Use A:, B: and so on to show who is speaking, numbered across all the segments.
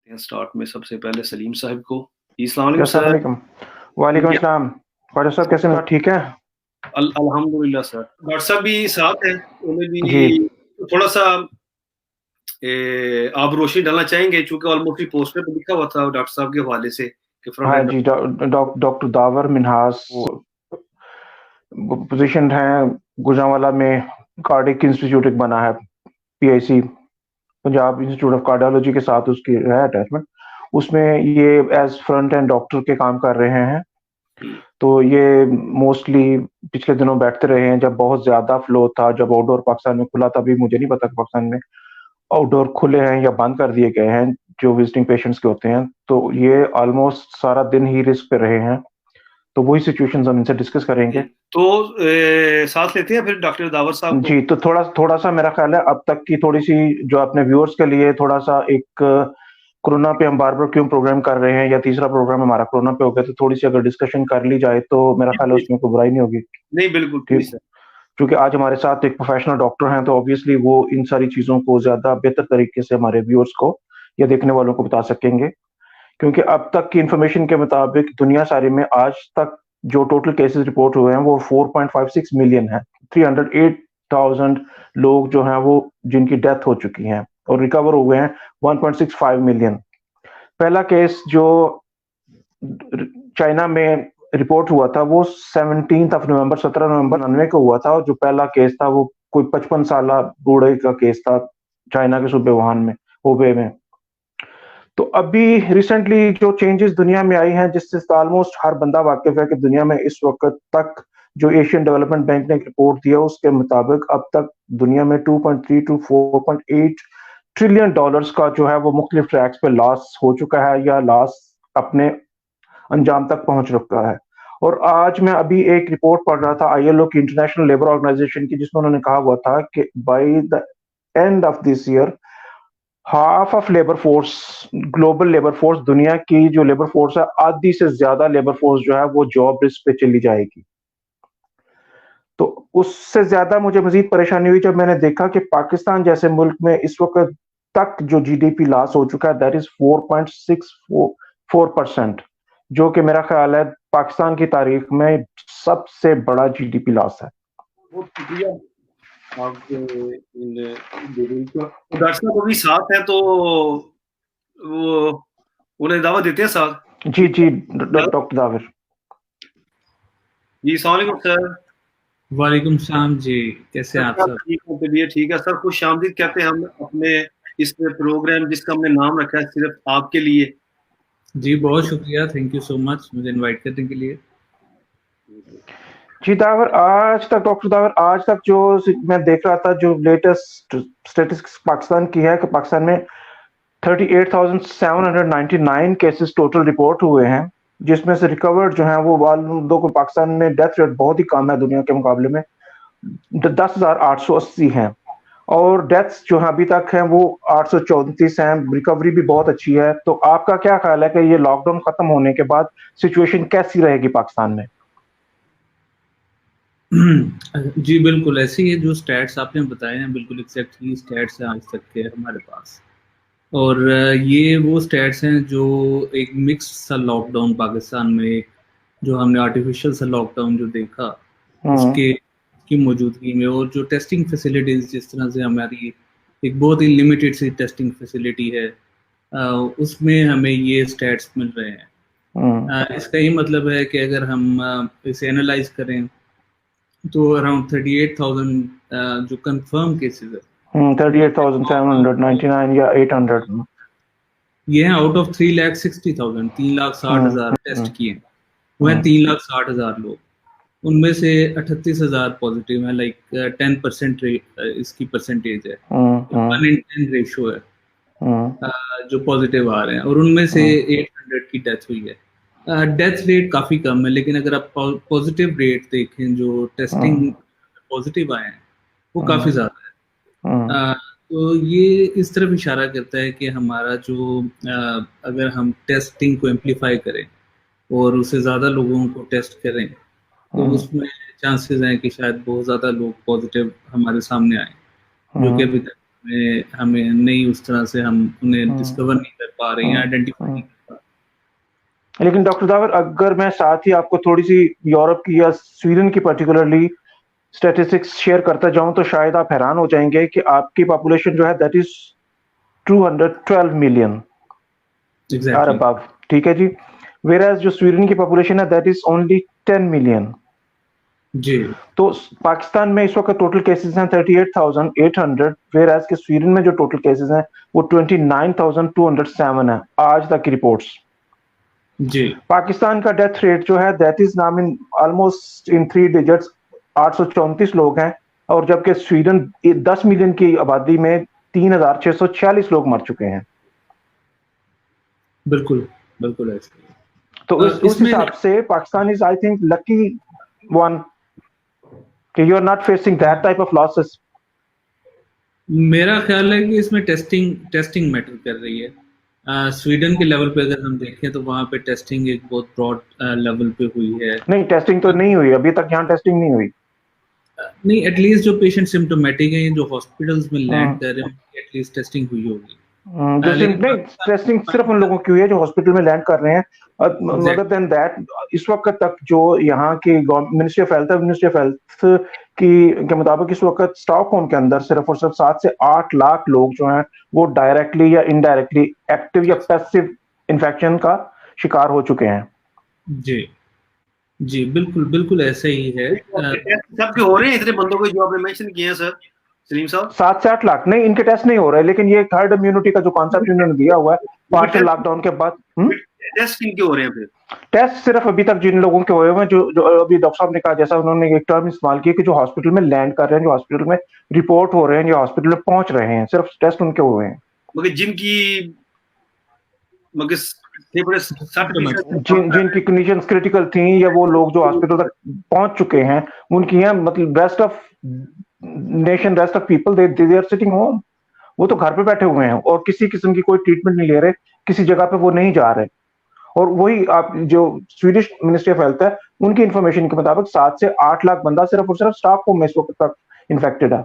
A: Start में सबसे पहले सलीम साहब को। अस्सलाम वालेकुम
B: अस्सलाम
A: सर।
B: वालेकुम। वालेकुम
A: या,
B: अस्सलाम। ख्वाजा साहब कैसे हैं? ठीक है?
A: अल्हम्दुलिल्लाह सर। डॉक्टर साहब भी साथ हैं, उन्हें
B: जी।
A: भी थोड़ा सा आप रोशनी डालना चाहेंगे, चूंकि ऑलमोस्ट पोस्टर पे लिखा हुआ था डॉक्टर साहब के हवाले से कि फ्रंट
B: हाँ
A: एंड।
B: जी, डॉक्टर दावर मिन्हास पोजीशन है गुजरांवाला में। कार्डिक इंस्टीट्यूट एक बना है, PIC Punjab institute of cardiology के साथ उसकी है अटैचमेंट। उसमें ये एज फ्रंट एंड डॉक्टर के काम कर रहे हैं। तो ये मोस्टली पिछले दिनों बैठते रहे हैं जब बहुत ज्यादा फ्लो था, जब आउटडोर पाकिस्तान में खुला था। अभी मुझे नहीं पता कि पाकिस्तान में आउटडोर खुले हैं या बंद कर दिए गए हैं जो विजिटिंग पेशेंट्स के होते हैं। तो ये ऑलमोस्ट सारा दिन ही रिस्क पे रहे हैं। तो वही सिचुएशंस हम इनसे डिस्कस करेंगे।
A: तो साथ लेते हैं फिर डॉक्टर दावर साहब को।
B: जी, तो थोड़ा थोड़ा सा मेरा ख्याल है अब तक की थोड़ी सी जो अपने व्यूअर्स के लिए थोड़ा सा एक कोरोना पे हम बार-बार क्यों प्रोग्राम कर रहे हैं, या तीसरा प्रोग्राम हमारा कोरोना पे हो गया, तो थोड़ी सी अगर डिस्कशन कर ली जाए तो मेरा ख्याल है उसमें कोई बुराई नहीं होगी।
A: नहीं, बिल्कुल
B: ठीक,
A: प्लीज सर।
B: क्योंकि आज हमारे साथ एक प्रोफेशनल डॉक्टर हैं, तो ऑब्वियसली वो इन सारी चीज़ों को ज़्यादा बेहतर तरीके से हमारे व्यूअर्स को या देखने वालों को बता सकेंगे। क्योंकि अब तक की इन्फॉर्मेशन के मुताबिक दुनिया सारी में आज तक जो टोटल केसेस रिपोर्ट हुए हैं वो 4.56 मिलियन है। 308,000 लोग जो हैं वो जिनकी डेथ हो चुकी है और रिकवर हुए हैं 1.65 मिलियन। पहला केस जो चाइना में रिपोर्ट हुआ था वो 17 नवंबर 1999 को हुआ था, और जो पहला केस था वो कोई 55 साल बूढ़े का केस था चाइना के सूबे वुहान में, हुबे में। तो अभी रिसेंटली जो चेंजेस दुनिया में आई हैं, जिससे ऑलमोस्ट हर बंदा वाकिफ है कि दुनिया में इस वक्त तक जो एशियन डेवलपमेंट बैंक ने एक रिपोर्ट दिया उसके मुताबिक अब तक दुनिया में 2.3 टू 4.8 ट्रिलियन डॉलर्स का जो है वो मुख्तलिफ ट्रैक्स पे लॉस हो चुका है या लॉस अपने अंजाम तक पहुंच चुका है। और आज मैं अभी एक रिपोर्ट पढ़ रहा था आईएलओ की, इंटरनेशनल लेबर ऑर्गेनाइजेशन की, जिसमें उन्होंने कहा हुआ था कि by the end of this year half of labour force, global labour force, दुनिया की जो लेबर फोर्स है आधी से ज्यादा लेबर फोर्स जो है वो जॉब रिस्क पे चली जाएगी। तो उससे ज्यादा मुझे मजीद परेशानी हुई जब मैंने देखा कि पाकिस्तान जैसे मुल्क में इस वक्त तक जो जीडीपी लॉस हो चुका है दैट इज 4.64%, जो कि मेरा ख्याल है पाकिस्तान की तारीख में सबसे बड़ा जीडीपी लॉस है।
A: बहुत शुक्रिया आपके डॉक्टर साहब अभी साथ है, तो वो उन्हें दावा देते हैं साथ।
B: जी जी, डॉक्टर दाविर।
A: जी अस्सलाम वालेकुम सर।
C: वालेकुम सलाम जी, कैसे हैं आप सब?
A: ठीक है, चलिए ठीक है सर। खुश आमदीद कहते हैं हम अपने इस प्रोग्राम जिसका हमने नाम रखा है सिर्फ आपके लिए।
C: जी बहुत शुक्रिया, थैंक यू सो मच मुझे इनवाइट करने के लिए।
B: जी दावर, आज तक डॉक्टर दावर, आज तक जो मैं देख रहा था जो लेटेस्ट स्टेटिस्टिक्स पाकिस्तान की है कि पाकिस्तान में 38,799 केसेस टोटल रिपोर्ट हुए हैं, जिसमें से रिकवर्ड जो हैं वो वालों को पाकिस्तान में डेथ रेट बहुत ही कम है दुनिया के मुकाबले में, 10,880 हैं। और डेथ्स जो है अभी तक हैं वो 834 हैं। रिकवरी भी बहुत अच्छी है। तो आपका क्या ख्याल है कि ये लॉकडाउन खत्म होने के बाद सिचुएशन कैसी रहेगी पाकिस्तान में?
C: जी बिल्कुल, ऐसे ही जो स्टैट्स आपने बताए हैं बिल्कुल एग्जैक्टली स्टैट्स हैं आज तक के हमारे पास। और ये वो स्टैट्स हैं जो एक मिक्स सा लॉकडाउन पाकिस्तान में, जो हमने आर्टिफिशियल सा लॉकडाउन जो देखा उसके की मौजूदगी में, और जो टेस्टिंग फैसिलिटीज़ जिस तरह से हमारी एक बहुत ही लिमिटेड सी टेस्टिंग फैसिलिटी है, उसमें हमें ये स्टैट्स मिल रहे हैं। इसका ये मतलब है कि अगर हम इसे एनालाइज करें तो अराउंड 38,000 जो कंफर्म केसेस है,
B: 38,799 या 800
C: ये हैं आउट ऑफ 3,60,000, 3,60,000 टेस्ट किए हैं। वो हैं 3,60,000 लोग, उनमें से 38,000 पॉजिटिव है, लाइक 10% इसकी परसेंटेज है, 1 in 10 रेशो है जो पॉजिटिव आ रहे हैं, और उनमें से 800 की डेथ हुई है। डेथ रेट काफ़ी कम है, लेकिन अगर आप पॉजिटिव रेट देखें जो टेस्टिंग पॉजिटिव आए हैं वो काफ़ी ज़्यादा है। तो ये इस तरफ इशारा करता है कि हमारा जो अगर हम टेस्टिंग को एम्पलीफाई करें और उससे ज़्यादा लोगों को टेस्ट करें तो उसमें चांसेस हैं कि शायद बहुत ज़्यादा लोग पॉजिटिव हमारे सामने आए, जो कि अभी तक में हमें नहीं, उस तरह से हम उन्हें डिस्कवर नहीं कर पा रहे हैं, आइडेंटिफाई नहीं कर पा रहे।
B: लेकिन डॉक्टर दावर, अगर मैं साथ ही आपको थोड़ी सी यूरोप की या स्वीडन की पर्टिकुलरली स्टैटिस्टिक्स शेयर करता जाऊं तो शायद आप हैरान हो जाएंगे कि आपकी पॉपुलेशन जो है दैट इज 212 मिलियन और अबव, ठीक है जी। वेराज जो स्वीडन की पॉपुलेशन है दैट इज ओनली 10 मिलियन
C: जी।
B: तो पाकिस्तान में इस वक्त टोटल केसेस हैं 38,800, वेराज के स्वीडन में जो टोटल केसेस हैं वो 29,207 है आज तक की रिपोर्ट्स
C: जी।
B: पाकिस्तान का डेथ रेट जो है दैट इज नाम इन ऑलमोस्ट इन 3 डिजिट्स, 834 लोग हैं, और जबकि स्वीडन 10 मिलियन की आबादी में 3,646 लोग मर चुके हैं।
C: बिल्कुल बिल्कुल ऐसे।
B: तो उस हिसाब से Pakistan is I think lucky one कि you are not facing that type of losses.
C: मेरा ख्याल है कि इसमें टेस्टिंग मैटर कर रही है। स्वीडन के लेवल पे अगर हम देखें तो वहाँ पे टेस्टिंग एक बहुत ब्रॉड लेवल पे हुई है।
B: नहीं, टेस्टिंग तो नहीं हुई अभी तक, यहाँ टेस्टिंग नहीं हुई।
C: नहीं, एटलीस्ट जो पेशेंट सिम्टोमेटिक हैं, जो हॉस्पिटल्स में लैंड कर रहे हैं, उनकी एटलीस्ट टेस्टिंग हुई होगी।
B: नहीं, टेस्टिंग सिर्फ उन लोगों की हुई है जो हॉस्पिटल में लैंड कर रहे हैं। अदर देन दैट, इस वक्त तक जो यहाँ की मिनिस्ट्री ऑफ हेल्थ के मुताबिक इस वक्त स्टॉकहोम के अंदर सिर्फ और सिर्फ 7 से 8 लाख लोग जो हैं वो डायरेक्टली या इनडायरेक्टली एक्टिव या पैसिव इन्फेक्शन का शिकार हो चुके हैं।
C: जी जी, बिल्कुल बिल्कुल ऐसे ही है।
A: सबके हो रहे हैं इतने बंदों को जो आपने मेंशन किए हैं सर सलीम साहब?
B: 7 से 8 लाख नहीं, इनके टेस्ट नहीं हो रहे, लेकिन ये हर्ड इम्यूनिटी का जो कॉन्सेप्ट इन्होंने दिया हुआ है पार्शियल लॉकडाउन के बाद।
A: टेस्ट किनके हो रहे हैं फिर?
B: टेस्ट सिर्फ अभी तक जिन लोगों के हुए हैं जो अभी डॉक्टर साहब ने कहा, जैसा उन्होंने एक टर्म इस्तेमाल की कि जो हॉस्पिटल में लैंड कर रहे हैं, जो हॉस्पिटल में रिपोर्ट हो रहे हैं, जो हॉस्पिटल में पहुंच रहे हैं, सिर्फ टेस्ट उनके हुए हैं।
A: मगर जिनकी
B: जिनकी कंडीशंस क्रिटिकल थी या वो लोग जो हॉस्पिटल तक पहुंच चुके हैं उनकी हैं, मतलब rest of nation, rest of people they are sitting home, वो तो घर पे बैठे हुए हैं और किसी किस्म की कोई ट्रीटमेंट नहीं ले रहे, किसी जगह पे वो नहीं जा रहे। और वही आप जो स्वीडिश मिनिस्ट्री ऑफ हेल्थ है उनकी इंफॉर्मेशन के मुताबिक 7 से 8 लाख बंदा सिर्फ और सिर्फ स्टॉकहोम में इस वक्त तक इन्फेक्टेड है।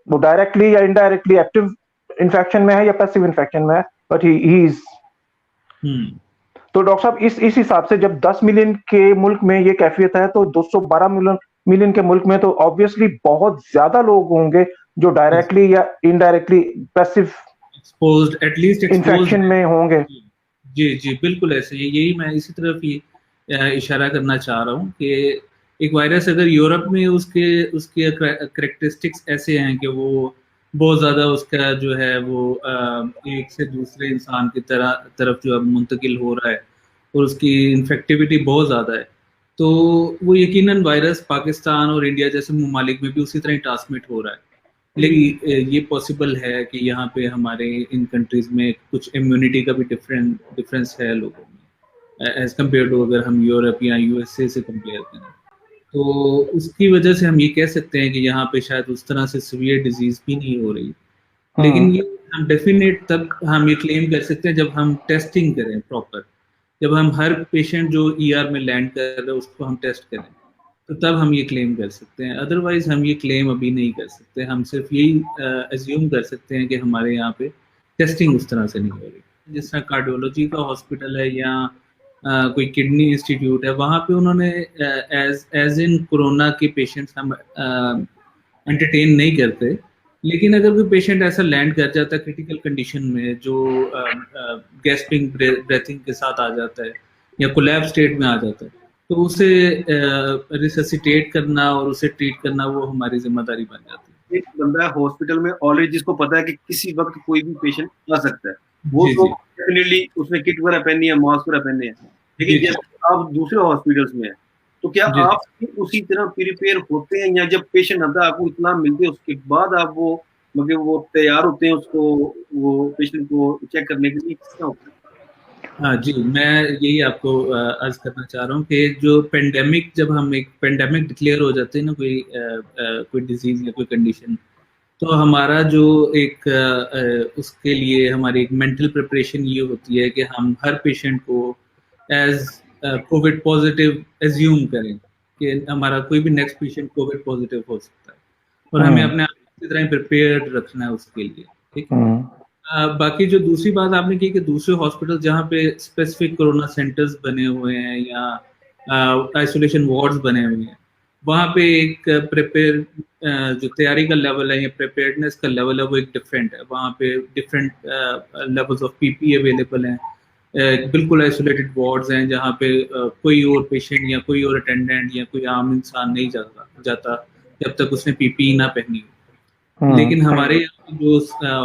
B: वो डायरेक्टली या इनडायरेक्टली एक्टिव इन्फेक्शन में है या पैसिव इन्फेक्शन में है, बट ही इज। तो डॉक्टर साहब इस हिसाब से जब 10 मिलियन के मुल्क में ये कैफियत है तो 212 मिलियन के मुल्क में तो ऑब्वियसली बहुत ज्यादा लोग होंगे जो डायरेक्टली या indirectly passive
C: exposed, at least
B: infection में होंगे।
C: जी जी, बिल्कुल ऐसे ही, यही मैं इसी तरफ ही इशारा करना चाह रहा हूँ कि एक वायरस अगर यूरोप में उसके करैक्टरिस्टिक्स ऐसे हैं कि वो बहुत ज़्यादा उसका जो है वो एक से दूसरे इंसान की तरफ जो है मुंतकिल हो रहा है और उसकी इन्फेक्टिविटी बहुत ज़्यादा है, तो वो यकीनन वायरस पाकिस्तान और इंडिया जैसे ममालिक में भी उसी तरह ट्रांसमिट हो रहा है। लेकिन ये पॉसिबल है कि यहाँ पे हमारे इन कंट्रीज़ में कुछ इम्यूनिटी का भी डिफरेंस है लोगों में एज कम्पेयर टू अगर हम यूरोप या यूएसए से कंपेयर करें, तो उसकी वजह से हम ये कह सकते हैं कि यहाँ पे शायद उस तरह से सीवियर डिजीज भी नहीं हो रही। लेकिन ये हम डेफिनेट तब हम ये क्लेम कर सकते हैं जब हम टेस्टिंग करें प्रॉपर, जब हम हर पेशेंट जो ईआर में लैंड कर रहे हैं उसको हम टेस्ट करें, तो तब हम ये क्लेम कर सकते हैं। अदरवाइज हम ये क्लेम अभी नहीं कर सकते। हम सिर्फ यही एज्यूम कर सकते हैं कि हमारे यहाँ पे टेस्टिंग उस तरह से नहीं हो रही। जिस तरह कार्डियोलॉजी का हॉस्पिटल है या कोई किडनी इंस्टीट्यूट है, वहाँ पे उन्होंने एज इन कोरोना के पेशेंट्स हम एंटरटेन नहीं करते, लेकिन अगर कोई पेशेंट ऐसा लैंड कर जाता है क्रिटिकल कंडीशन में जो गैस्पिंग ब्रेथिंग के साथ आ जाता है या कोलैप्स स्टेट में आ जाता है, तो उसे रिससिटेट करना और उसे ट्रीट करना वो हमारी जिम्मेदारी बन जाती है।
A: एक बंदा हॉस्पिटल में ऑलरेडी जिसको पता है कि किसी वक्त कोई भी पेशेंट आ सकता है, वो तो डेफिनेटली उसने किट वगैरह पहनी है, मास्क वगैरह पहने हैं, लेकिन जब आप दूसरे हॉस्पिटल्स में है तो क्या आप उसी तरह प्रिपेयर होते हैं या जब पेशेंट आता है आपको इत्तला मिलती है उसके बाद आप वो मतलब वो तैयार होते हैं उसको वो पेशेंट को चेक करने के लिए, कितना होता है?
C: हाँ जी, मैं यही आपको अर्ज करना चाह रहा हूँ कि जो पेंडेमिक, जब हम एक पेंडेमिक डिक्लेयर हो जाते हैं ना कोई डिजीज या कोई कंडीशन, तो हमारा जो एक उसके लिए हमारी एक मेंटल प्रिपरेशन ये होती है कि हम हर पेशेंट को एज कोविड पॉजिटिव एज्यूम करें कि हमारा कोई भी नेक्स्ट पेशेंट कोविड पॉजिटिव हो सकता है। और हमें अपने आप को इसी तरह प्रिपेयर्ड रखना है उसके लिए, ठीक है। बाकी जो दूसरी बात आपने की कि दूसरे हॉस्पिटल जहाँ पे स्पेसिफिक कोरोना सेंटर्स बने हुए हैं या आइसोलेशन वार्ड्स बने हुए हैं, वहाँ पे एक प्रिपेयर जो तैयारी का लेवल है या प्रिपेयर्डनेस का लेवल है वो एक डिफरेंट है। वहाँ पे different levels of PP available हैं, बिल्कुल आइसोलेटेड वार्ड्स हैं जहाँ पे कोई और पेशेंट या कोई और अटेंडेंट या कोई आम इंसान नहीं जाता जब तक उसने पीपी ना पहनी हो। लेकिन हमारे यहाँ जो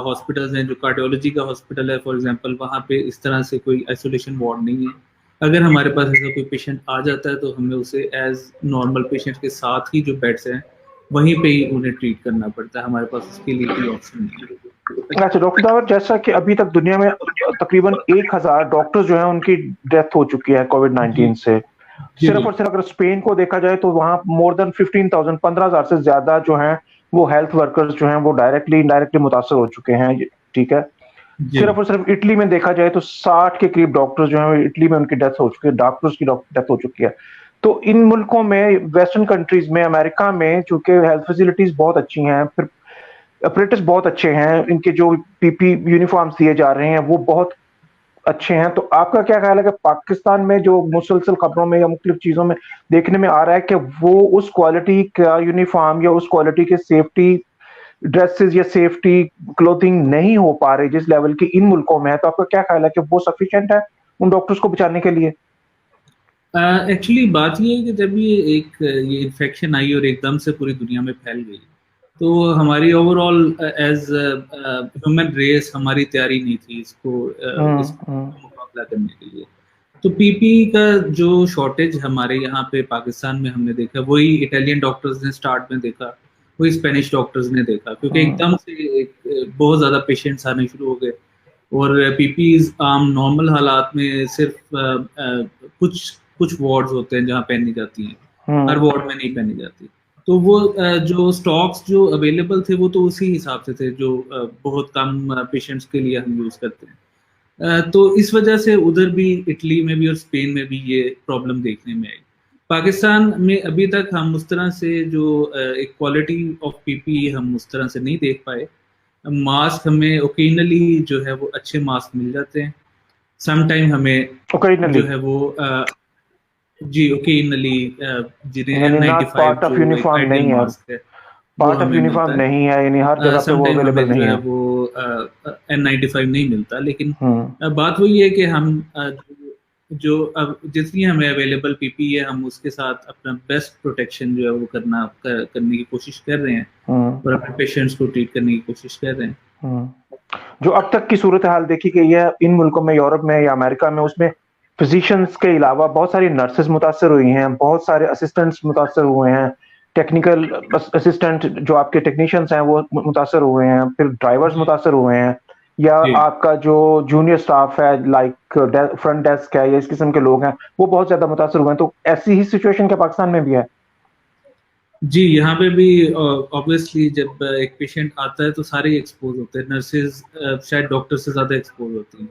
C: हॉस्पिटल्स हैं, जो कार्डियोलॉजी का हॉस्पिटल है फॉर एग्जांपल, वहाँ पे इस तरह से कोई आइसोलेशन वार्ड नहीं है। अगर हमारे पास ऐसा कोई पेशेंट आ जाता है तो हमें उसे एज नॉर्मल पेशेंट के साथ ही जो बेड्स हैं वहीं पे ही उन्हें ट्रीट करना पड़ता है, हमारे पास उसके लिए कोई ऑप्शन नहीं है।
B: अच्छा डॉक्टर दावर, जैसा कि अभी तक दुनिया में तकरीबन 1000 डॉक्टर्स जो हैं उनकी डेथ हो चुकी है कोविड-19 से। सिर्फ और सिर्फ अगर स्पेन को देखा जाए तो वहाँ मोर देन 15,000 15,000 से ज्यादा जो हैं वो हेल्थ वर्कर्स जो हैं वो डायरेक्टली इनडायरेक्टली मुतासर हो चुके हैं, ठीक है। सिर्फ और सिर्फ इटली में देखा जाए तो 60 के करीब डॉक्टर्स जो हैं इटली में उनकी डेथ हो चुकी है, डॉक्टर्स की डेथ हो चुकी है। तो इन मुल्कों में, वेस्टर्न कंट्रीज में, अमेरिका में, चूंकि हेल्थ फैसिलिटीज बहुत अच्छी हैं, फिर ऑपरेटर्स बहुत अच्छे हैं, इनके जो पीपी यूनिफॉर्म्स दिए जा रहे हैं वो बहुत अच्छे हैं। तो आपका क्या ख्याल है कि पाकिस्तान में जो मुसलसल खबरों में या मुख्तलिफ चीजों में देखने में आ रहा है कि वो उस क्वालिटी का यूनिफॉर्म या उस क्वालिटी के सेफ्टी ड्रेसेस या सेफ्टी क्लोथिंग नहीं हो पा रही जिस लेवल की इन मुल्कों में है, तो आपका क्या ख्याल है कि वो सफिशिएंट है उन डॉक्टर्स को बचाने के लिए?
C: एक्चुअली बात ये है कि जब ये इन्फेक्शन आई और एकदम से पूरी दुनिया में फैल गई तो हमारी ओवरऑल एज ह्यूमन रेस हमारी तैयारी नहीं थी इसको मुकाबला करने के लिए। तो पीपी का जो शॉर्टेज हमारे यहाँ पे पाकिस्तान में हमने देखा वही इटालियन डॉक्टर्स ने स्टार्ट में देखा, वही स्पेनिश डॉक्टर्स ने देखा, क्योंकि एकदम से बहुत ज़्यादा पेशेंट्स आने शुरू हो गए और पीपीज आम नॉर्मल हालात में सिर्फ कुछ वार्ड्स होते हैं जहाँ पहनी जाती हैं, हर वार्ड में नहीं पहनी जाती। तो वो जो स्टॉक्स जो अवेलेबल थे वो तो उसी हिसाब से थे जो बहुत कम पेशेंट्स के लिए हम यूज़ करते हैं। तो इस वजह से उधर भी, इटली में भी और स्पेन में भी ये प्रॉब्लम देखने में आई। पाकिस्तान में अभी तक हम उस तरह से जो एक क्वालिटी ऑफ पीपी हम उस तरह से नहीं देख पाए। मास्क हमें ओकेजनली जो है वो अच्छे मास्क मिल जाते हैं, समटाइम हमें जो है वो जी ओकेजनली जिन्हें N95
B: पार्ट ऑफ यूनिफॉर्म नहीं है, पार्ट ऑफ यूनिफॉर्म नहीं है, यानी हर जगह पे वो अवेलेबल नहीं है,
C: वो N95 नहीं मिलता। लेकिन बात वही है कि हम जो अब जितनी हमें अवेलेबल पीपी है हम उसके साथ अपना बेस्ट प्रोटेक्शन जो है वो करने की कोशिश कर रहे हैं और अपने पेशेंट्स को ट्रीट करने की कोशिश कर रहे हैं।
B: जो अब तक की सूरत हाल देखी गई है इन मुल्कों में, यूरोप में या अमेरिका में, उसमें फिजिशियंस के अलावा बहुत सारी नर्सेज मुतासर हुई हैं, बहुत सारे असिस्टेंट्स मुतासर हुए हैं, टेक्निकल असिस्टेंट जो आपके टेक्नीशियंस हैं वो मुतासर हुए हैं, फिर ड्राइवर्स मुतासर हुए हैं, या आपका जो जूनियर स्टाफ है लाइक फ्रंट डेस्क है या इस किस्म के लोग हैं वो बहुत ज्यादा मुतासर हुए हैं। तो ऐसी ही सिचुएशन क्या पाकिस्तान में भी है?
C: जी, यहाँ पे भी ऑब्वियसली जब एक पेशेंट आता है तो सारे एक्सपोज होते हैं, नर्सेज शायद डॉक्टर से ज्यादा एक्सपोज होती हैं,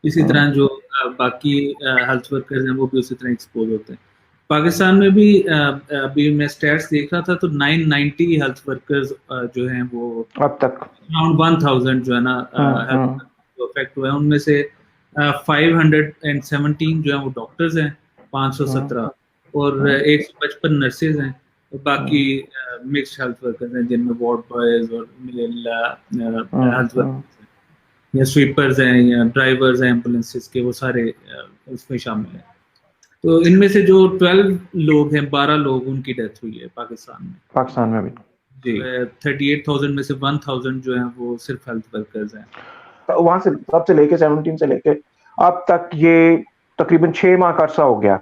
C: इसी तरह जो बाकी हेल्थ वर्कर्स हैं वो भी उसी तरह एक्सपोज होते हैं। पाकिस्तान में भी अभी मैं स्टैट्स देख रहा था तो 990 हेल्थ वर्कर्स जो हैं वो
B: अब तक
C: अराउंड 1000 जो है ना अफेक्ट हुए हैं, उनमें से 517 जो है वो डॉक्टर्स हैं, 517 और 155 नर्सेज हैं, बाकी मिक्स्ड हेल्थ वर्कर्स हैं जिनमें वार्ड बॉयज और हेल्थ वर्कर्स या स्वीपर्स हैं या ड्राइवर्स हैं एम्बुलेंसेस के, वो सारे उसमें शामिल हैं। तो इनमें से जो 12 लोग हैं, 12 लोग उनकी डेथ हुई है पाकिस्तान में
B: भी
C: जी। 38,000 में से 1000 जो हैं वो सिर्फ हेल्थ वर्कर्स हैं।
B: तो वहां से तब से लेके 17 से लेके अब तक ये तकरीबन 6 माह का अरसा हो गया।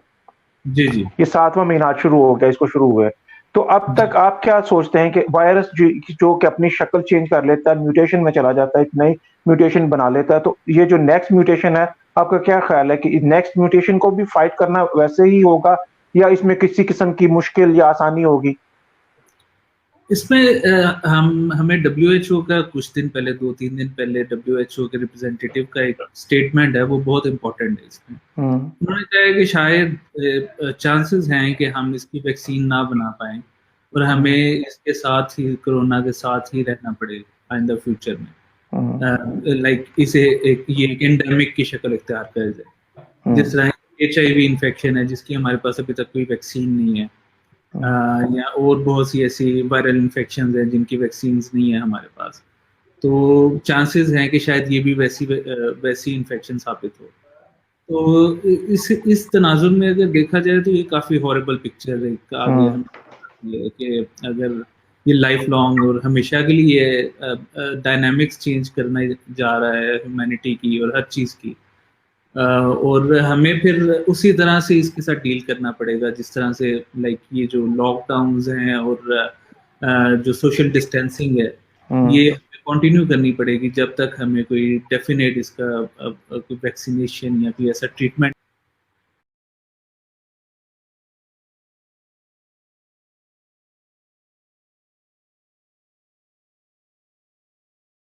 C: जी जी,
B: ये 7वां महीना शुरू हो गया, इसको शुरू हुए। तो अब तक आप क्या सोचते हैं कि वायरस जो कि अपनी शक्ल चेंज कर लेता है, म्यूटेशन में चला जाता है, एक नई म्यूटेशन बना लेता है, तो ये जो नेक्स्ट म्यूटेशन है आपका क्या ख्याल है कि नेक्स्ट म्यूटेशन को भी फाइट करना वैसे ही होगा या इसमें किसी किस्म की मुश्किल या आसानी होगी?
C: इसमें हमें WHO का कुछ दिन पहले, 2-3 दिन पहले WHO के रिप्रेजेंटेटिव का एक स्टेटमेंट है, वो बहुत इंपॉर्टेंट है। इसमें उन्होंने कहा है कि शायद चांसेस हैं कि हम इसकी वैक्सीन ना बना पाएं और हमें इसके साथ ही, कोरोना के साथ ही रहना पड़ेगा इन द फ्यूचर में। लाइक इसे ये एंडेमिक की शक्ल इख्तियार कर जाए। जिस तरह HIV इन्फेक्शन है जिसकी हमारे पास अभी तक कोई वैक्सीन नहीं है, या और बहुत सी ऐसी वायरल इन्फेक्शन हैं जिनकी वैक्सीन नहीं है हमारे पास, तो चांसेस हैं कि शायद ये भी वैसी इन्फेक्शन साबित हो। तो इस तनाजुर में अगर देखा जाए तो ये काफ़ी हॉरिबल पिक्चर है आगे हम कि अगर ये लाइफ लॉन्ग और हमेशा के लिए डायनामिक्स चेंज करना जा रहा है ह्यूमैनिटी की और हर चीज़ की, और हमें फिर उसी तरह से इसके साथ डील करना पड़ेगा जिस तरह से लाइक ये जो लॉकडाउन्स हैं और जो सोशल डिस्टेंसिंग है ये कंटिन्यू करनी पड़ेगी जब तक हमें कोई डेफिनेट इसका कोई वैक्सीनेशन या कोई ऐसा ट्रीटमेंट